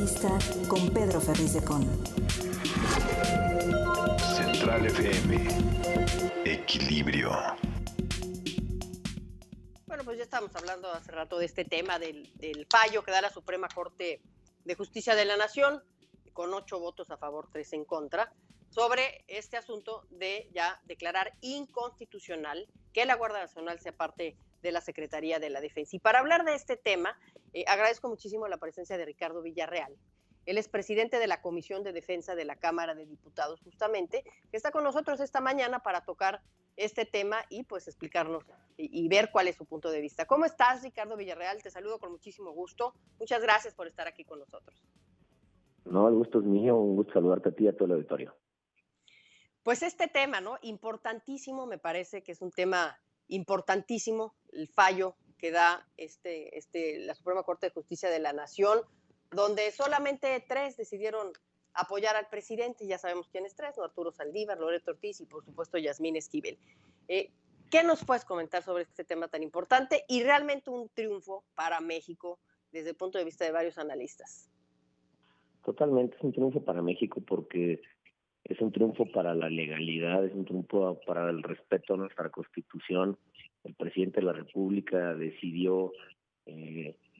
vista con Pedro Ferriz de Con. Central FM. Equilibrio. Bueno, pues ya estábamos hablando hace rato de este tema del fallo que da la Suprema Corte de Justicia de la Nación, con 8 votos a favor, 3 en contra, sobre este asunto de ya declarar inconstitucional que la Guardia Nacional sea parte de la Secretaría de la Defensa. Y para hablar de este tema, agradezco muchísimo la presencia de Ricardo Villarreal. Él es presidente de la Comisión de Defensa de la Cámara de Diputados, justamente, que está con nosotros esta mañana para tocar este tema y pues explicarnos y ver cuál es su punto de vista. ¿Cómo estás, Ricardo Villarreal? Te saludo con muchísimo gusto. Muchas gracias por estar aquí con nosotros. No, el gusto es mío, un gusto saludarte a ti y a todo el auditorio. Pues este tema, ¿no? Importantísimo, me parece que es un tema importantísimo, el fallo que da la Suprema Corte de Justicia de la Nación, donde solamente 3 decidieron apoyar al presidente, ya sabemos quiénes 3, ¿no? Arturo Saldívar, Loreto Ortiz y por supuesto Yasmín Esquivel. ¿Qué nos puedes comentar sobre este tema tan importante y realmente un triunfo para México desde el punto de vista de varios analistas? Totalmente, es un triunfo para México porque es un triunfo para la legalidad, es un triunfo para el respeto a nuestra Constitución. El presidente de la República decidió,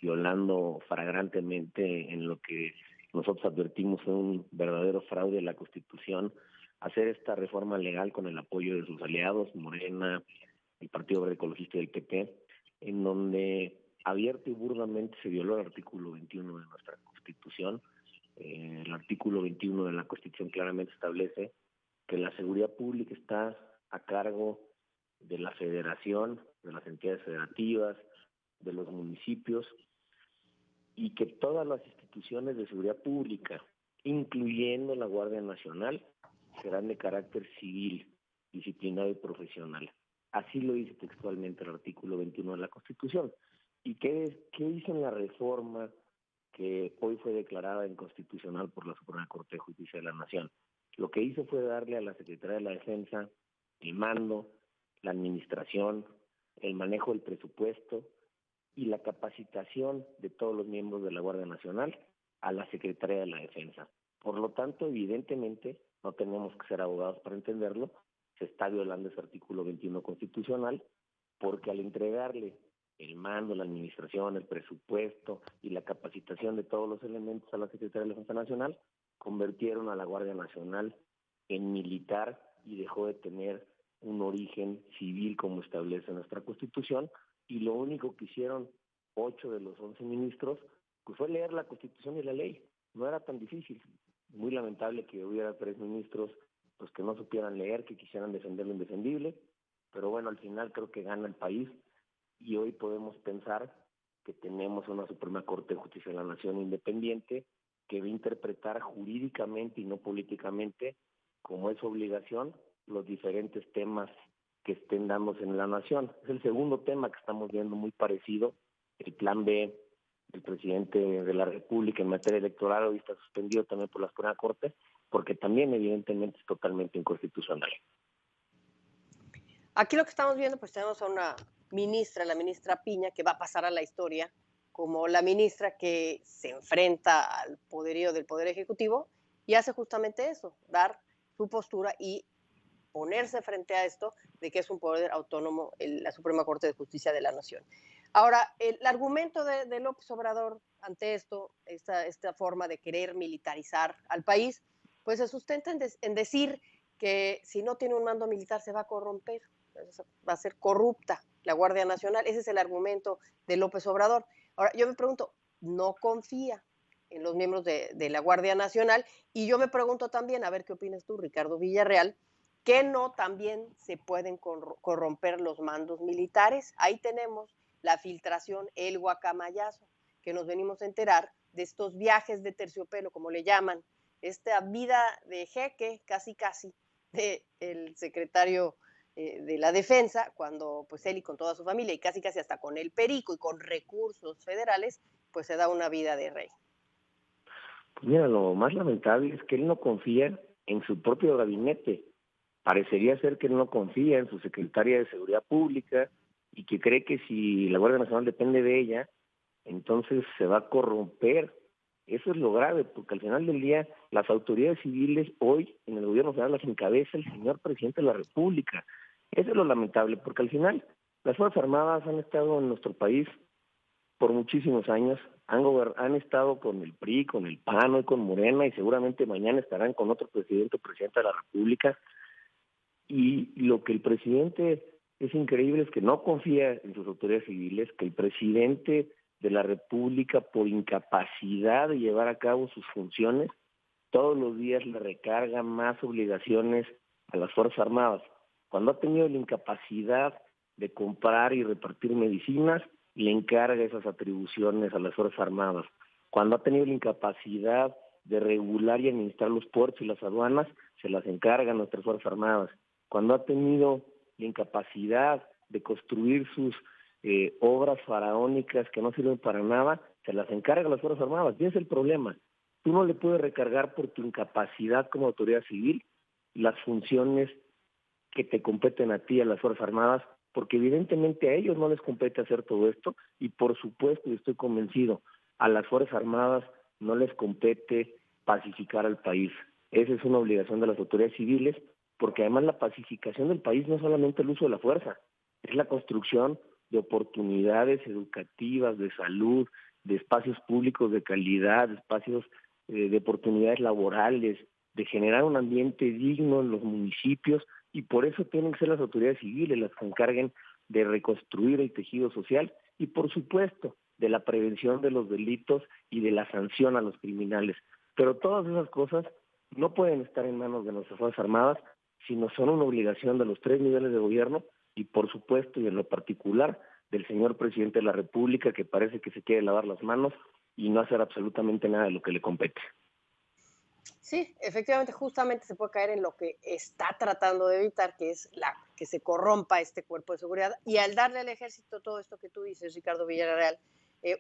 violando flagrantemente en lo que nosotros advertimos fue un verdadero fraude de la Constitución, hacer esta reforma legal con el apoyo de sus aliados, Morena, el Partido Verde Ecologista y el PP, en donde abierto y burdamente se violó el artículo 21 de nuestra Constitución. El artículo 21 de la Constitución claramente establece que la seguridad pública está a cargo de la federación, de las entidades federativas, de los municipios, y que todas las instituciones de seguridad pública, incluyendo la Guardia Nacional, serán de carácter civil, disciplinado y profesional. Así lo dice textualmente el artículo 21 de la Constitución. ¿Y qué hizo en la reforma que hoy fue declarada inconstitucional por la Suprema Corte de Justicia de la Nación? Lo que hizo fue darle a la Secretaría de la Defensa el mando, la administración, el manejo del presupuesto y la capacitación de todos los miembros de la Guardia Nacional a la Secretaría de la Defensa. Por lo tanto, evidentemente, no tenemos que ser abogados para entenderlo, se está violando ese artículo 21 constitucional, porque al entregarle el mando, la administración, el presupuesto y la capacitación de todos los elementos a la Secretaría de la Defensa Nacional, convirtieron a la Guardia Nacional en militar y dejó de tener un origen civil como establece nuestra Constitución, y lo único que hicieron 8 de los 11 ministros pues fue leer la Constitución y la ley. No era tan difícil. Muy lamentable que hubiera 3 ministros pues que no supieran leer, que quisieran defender lo indefendible, pero bueno, al final creo que gana el país. Y hoy podemos pensar que tenemos una Suprema Corte de Justicia de la Nación independiente que va a interpretar jurídicamente y no políticamente, como es su obligación, los diferentes temas que estén dándose en la nación. Es el segundo tema que estamos viendo muy parecido, el plan B del presidente de la República en materia electoral hoy está suspendido también por la Suprema Corte, porque también evidentemente es totalmente inconstitucional. Aquí lo que estamos viendo, pues tenemos a una ministra, la ministra Piña, que va a pasar a la historia como la ministra que se enfrenta al poderío del Poder Ejecutivo y hace justamente eso, dar su postura y ponerse frente a esto de que es un poder autónomo la Suprema Corte de Justicia de la Nación. Ahora, el argumento de López Obrador ante esto, esta forma de querer militarizar al país, pues se sustenta en decir que si no tiene un mando militar se va a corromper, va a ser corrupta la Guardia Nacional. Ese es el argumento de López Obrador. Ahora, yo me pregunto, ¿no confía en los miembros de la Guardia Nacional? Y yo me pregunto también, a ver qué opinas tú, Ricardo Villarreal, que no también se pueden corromper los mandos militares. Ahí tenemos la filtración, el guacamayazo, que nos venimos a enterar de estos viajes de terciopelo, como le llaman, esta vida de jeque, casi, del secretario de la Defensa, cuando pues él y con toda su familia, y casi hasta con el perico y con recursos federales, pues se da una vida de rey. Pues mira, lo más lamentable es que él no confía en su propio gabinete. Parecería ser que él no confía en su secretaria de Seguridad Pública y que cree que si la Guardia Nacional depende de ella, entonces se va a corromper Eso es lo grave, porque al final del día las autoridades civiles hoy en el gobierno federal las encabeza el señor presidente de la República. Eso es lo lamentable, porque al final las Fuerzas Armadas han estado en nuestro país por muchísimos años, han estado con el PRI, con el PAN, hoy con Morena, y seguramente mañana estarán con otro presidente o presidenta de la República. Y lo que el presidente es increíble es que no confía en sus autoridades civiles, que el presidente de la República, por incapacidad de llevar a cabo sus funciones, todos los días le recarga más obligaciones a las Fuerzas Armadas. Cuando ha tenido la incapacidad de comprar y repartir medicinas, le encarga esas atribuciones a las Fuerzas Armadas. Cuando ha tenido la incapacidad de regular y administrar los puertos y las aduanas, se las encarga a nuestras Fuerzas Armadas. Cuando ha tenido la incapacidad de construir sus obras faraónicas que no sirven para nada, se las encarga a las Fuerzas Armadas. Y ese es el problema. Tú no le puedes recargar por tu incapacidad como autoridad civil las funciones que te competen a ti, a las Fuerzas Armadas, porque evidentemente a ellos no les compete hacer todo esto, y por supuesto, y estoy convencido, a las Fuerzas Armadas no les compete pacificar al país. Esa es una obligación de las autoridades civiles, porque además la pacificación del país no es solamente el uso de la fuerza, es la construcción de oportunidades educativas, de salud, de espacios públicos de calidad, de espacios de oportunidades laborales, de generar un ambiente digno en los municipios, y por eso tienen que ser las autoridades civiles las que se encarguen de reconstruir el tejido social y, por supuesto, de la prevención de los delitos y de la sanción a los criminales. Pero todas esas cosas no pueden estar en manos de nuestras Fuerzas Armadas, sino son una obligación de los 3 niveles de gobierno y, por supuesto, y en lo particular, del señor presidente de la República, que parece que se quiere lavar las manos y no hacer absolutamente nada de lo que le compete. Sí, efectivamente, justamente se puede caer en lo que está tratando de evitar, que es que se corrompa este cuerpo de seguridad, y al darle al ejército todo esto que tú dices, Ricardo Villarreal,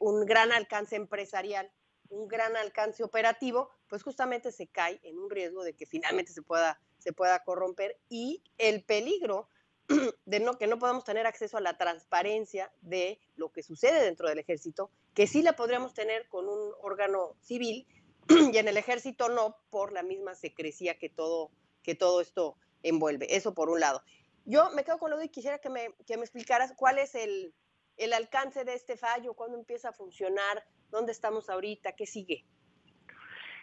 un gran alcance empresarial, un gran alcance operativo, pues justamente se cae en un riesgo de que finalmente se pueda corromper, y el peligro de que no podamos tener acceso a la transparencia de lo que sucede dentro del ejército, que sí la podríamos tener con un órgano civil, y en el ejército no, por la misma secrecía que todo esto envuelve. Eso por un lado. Yo me quedo con lo y quisiera que me explicaras cuál es el alcance de este fallo, cuándo empieza a funcionar, dónde estamos ahorita, qué sigue.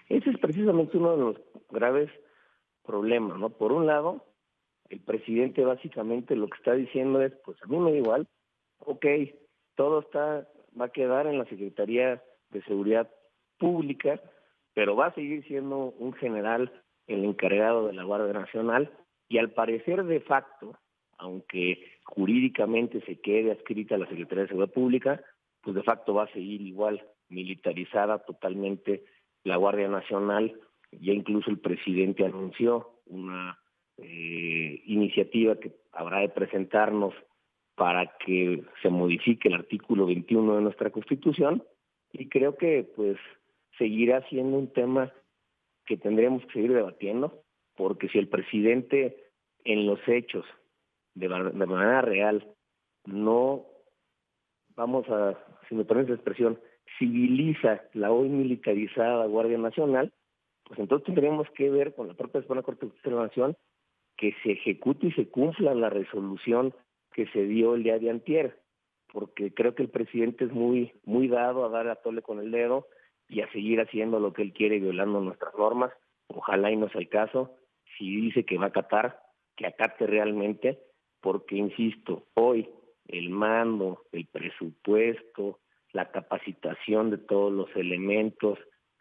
Ese es precisamente uno de los graves problemas, ¿no? Por un lado, el presidente básicamente lo que está diciendo es, pues a mí me da igual, ok, todo va a quedar en la Secretaría de Seguridad Pública, pero va a seguir siendo un general el encargado de la Guardia Nacional, y al parecer de facto, aunque jurídicamente se quede adscrita a la Secretaría de Seguridad Pública, pues de facto va a seguir igual militarizada totalmente la Guardia Nacional. Ya incluso el presidente anunció una iniciativa que habrá de presentarnos para que se modifique el artículo 21 de nuestra Constitución, y creo que pues seguirá siendo un tema que tendremos que seguir debatiendo, porque si el presidente en los hechos, de manera real, no, vamos a, si me permite la expresión, civiliza la hoy militarizada Guardia Nacional, pues entonces tendremos que ver con la propia Suprema Corte de Justicia de la Nación que se ejecute y se cumpla la resolución que se dio el día de antier, porque creo que el presidente es muy dado a dar a tole con el dedo y a seguir haciendo lo que él quiere, violando nuestras normas. Ojalá y no sea el caso. Si dice que va a acatar, que acate realmente, porque, insisto, hoy el mando, el presupuesto, la capacitación de todos los elementos,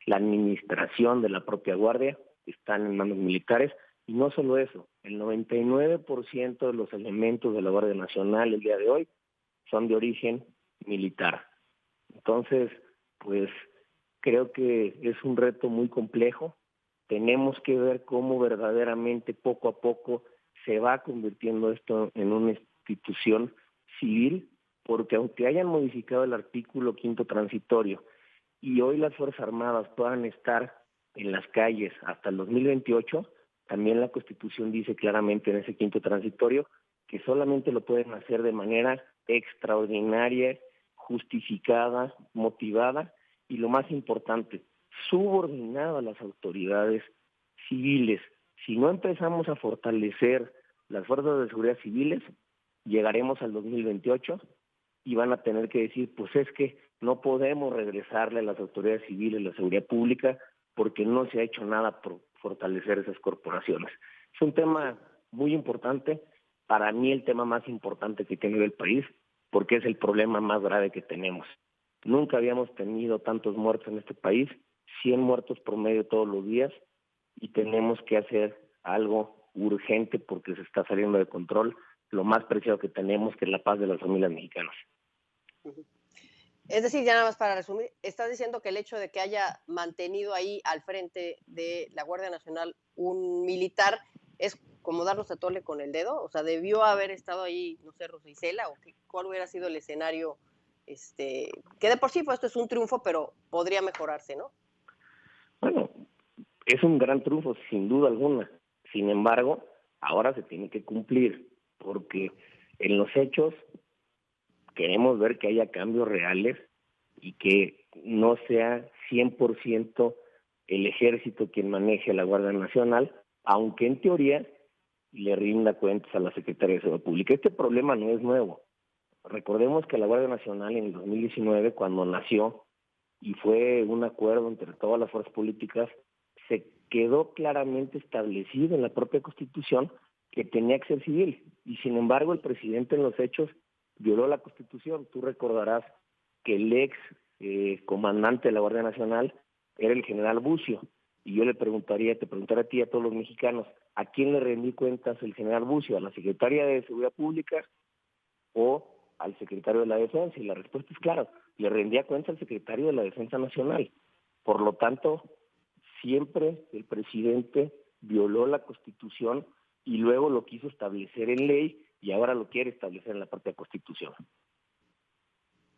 la administración de la propia Guardia están en manos militares, y no solo eso, el 99% de los elementos de la Guardia Nacional el día de hoy son de origen militar. Entonces, pues creo que es un reto muy complejo. Tenemos que ver cómo verdaderamente poco a poco se va convirtiendo esto en una institución civil, porque aunque hayan modificado el artículo 5º transitorio y hoy las Fuerzas Armadas puedan estar en las calles hasta el 2028, también la Constitución dice claramente en ese 5º transitorio que solamente lo pueden hacer de manera extraordinaria, justificada, motivada, y lo más importante, subordinado a las autoridades civiles. Si no empezamos a fortalecer las fuerzas de seguridad civiles, llegaremos al 2028 y van a tener que decir, pues es que no podemos regresarle a las autoridades civiles la seguridad pública porque no se ha hecho nada por fortalecer esas corporaciones. Es un tema muy importante, para mí el tema más importante que tiene el país, porque es el problema más grave que tenemos. Nunca habíamos tenido tantos muertos en este país, 100 muertos promedio todos los días, y tenemos que hacer algo urgente porque se está saliendo de control lo más preciado que tenemos, que es la paz de las familias mexicanas. Es decir, ya nada más para resumir, estás diciendo que el hecho de que haya mantenido ahí al frente de la Guardia Nacional un militar es como darnos a tole con el dedo, o sea, debió haber estado ahí, no sé, Rosa Isela, o cuál hubiera sido el escenario, que de por sí pues esto es un triunfo, pero podría mejorarse, ¿no? Bueno, es un gran triunfo, sin duda alguna. Sin embargo, ahora se tiene que cumplir, porque en los hechos queremos ver que haya cambios reales y que no sea 100% el ejército quien maneje la Guardia Nacional, aunque en teoría le rinda cuentas a la Secretaría de Seguridad Pública. Este problema no es nuevo. Recordemos que la Guardia Nacional en el 2019, cuando nació, y fue un acuerdo entre todas las fuerzas políticas, se quedó claramente establecido en la propia Constitución que tenía que ser civil. Y sin embargo, el presidente en los hechos violó la Constitución. Tú recordarás que el ex comandante de la Guardia Nacional era el general Bucio. Y yo te preguntaría a ti y a todos los mexicanos, ¿a quién le rendí cuentas el general Bucio? ¿A la Secretaría de Seguridad Pública o al secretario de la Defensa? Y la respuesta es clara, le rendía cuenta al secretario de la Defensa Nacional. Por lo tanto, siempre el presidente violó la Constitución y luego lo quiso establecer en ley y ahora lo quiere establecer en la propia Constitución.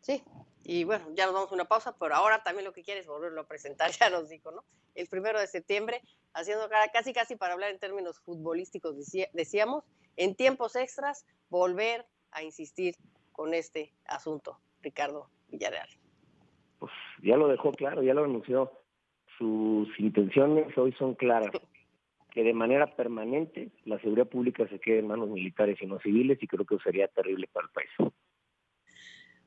Sí, y bueno, ya nos vamos a una pausa, pero ahora también lo que quiere es volverlo a presentar, ya nos dijo, ¿no? El 1 de septiembre, haciendo casi para hablar en términos futbolísticos, decíamos, en tiempos extras, volver a insistir con este asunto, Ricardo Villarreal. Pues ya lo dejó claro, ya lo anunció. Sus intenciones hoy son claras, que de manera permanente la seguridad pública se quede en manos militares y no civiles, y creo que sería terrible para el país.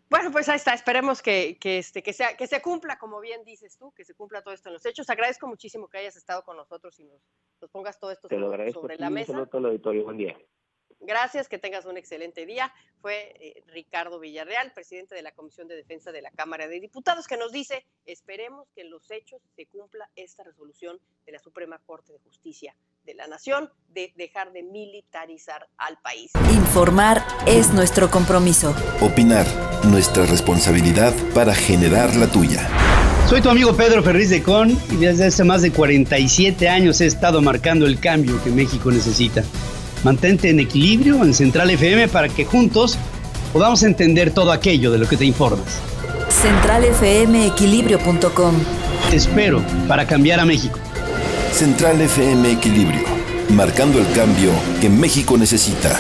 Bueno, pues ahí está, esperemos que se cumpla, como bien dices tú, que se cumpla todo esto en los hechos. Agradezco muchísimo que hayas estado con nosotros y nos pongas todo esto sobre la mesa. Saludo a todo el auditorio, buen día. Gracias, que tengas un excelente día. Fue Ricardo Villarreal, presidente de la Comisión de Defensa de la Cámara de Diputados, que nos dice, esperemos que en los hechos se cumpla esta resolución de la Suprema Corte de Justicia de la Nación de dejar de militarizar al país. Informar es nuestro compromiso. Opinar, nuestra responsabilidad para generar la tuya. Soy tu amigo Pedro Ferriz de Con y desde hace más de 47 años he estado marcando el cambio que México necesita. Mantente en equilibrio en Central FM para que juntos podamos entender todo aquello de lo que te informas. CentralFMEquilibrio.com. Te espero para cambiar a México. Central FM Equilibrio, marcando el cambio que México necesita.